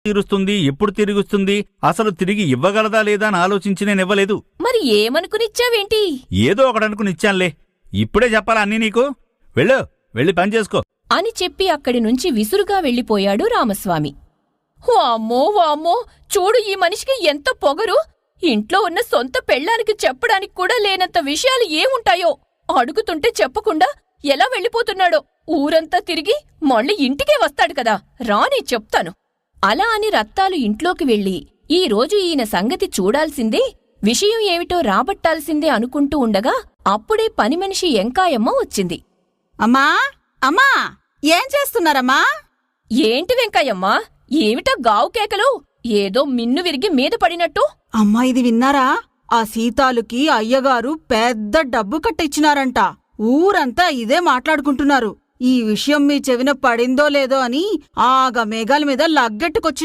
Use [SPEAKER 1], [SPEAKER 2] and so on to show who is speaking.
[SPEAKER 1] తీరుస్తుంది, ఎప్పుడు తిరిగిస్తుంది, అసలు తిరిగి ఇవ్వగలదా లేదా అని ఆలోచించి నేనివ్వలేదు.
[SPEAKER 2] మరి ఏమనుకునిచ్చావేంటి?
[SPEAKER 1] ఏదో ఒకటనుకునిచ్చానులే. ఇప్పుడే చెప్పాలా అన్నీ నీకు? వెళ్ళి పని చేసుకో
[SPEAKER 2] అని చెప్పి అక్కడి నుంచి విసురుగా వెళ్ళిపోయాడు రామస్వామి. వామ్మో వామ్మో, చూడు ఈ మనిషికి ఎంత పొగరు! ఇంట్లో ఉన్న సొంత పెళ్ళానికి చెప్పడానికి కూడా లేనంత విషయాలు ఏముంటాయో అడుగుతుంటే చెప్పకుండా ఎలా వెళ్ళిపోతున్నాడో. ఊరంతా తిరిగి మళ్ళీ ఇంటికే వస్తాడు కదా, రాని చెప్తాను. అలా అని రత్తాలు ఇంట్లోకి వెళ్ళి ఈ రోజు ఈయన సంగతి చూడాల్సిందే, విషయం ఏమిటో రాబట్టాల్సిందే అనుకుంటూ ఉండగా అప్పుడే పనిమనిషి ఎంకాయమ్మ వచ్చింది.
[SPEAKER 3] అమ్మా అమ్మా, ఏం చేస్తున్నారమ్మా?
[SPEAKER 2] ఏంటి వెంకాయమ్మా, ఏమిటా గావు కేకలు? ఏదో మిన్ను విరిగి మీద పడినట్టు.
[SPEAKER 3] అమ్మా, ఇది విన్నారా? ఆ సీతాలుకి అయ్యగారు పెద్ద డబ్బు కట్టిచ్చినారంట. ఊరంతా ఇదే మాట్లాడుకుంటున్నారు. ఈ విషయం మీ చెవిన పడిందో లేదో అని ఆగ మేఘాల మీద లగ్గెట్టుకొచ్చిన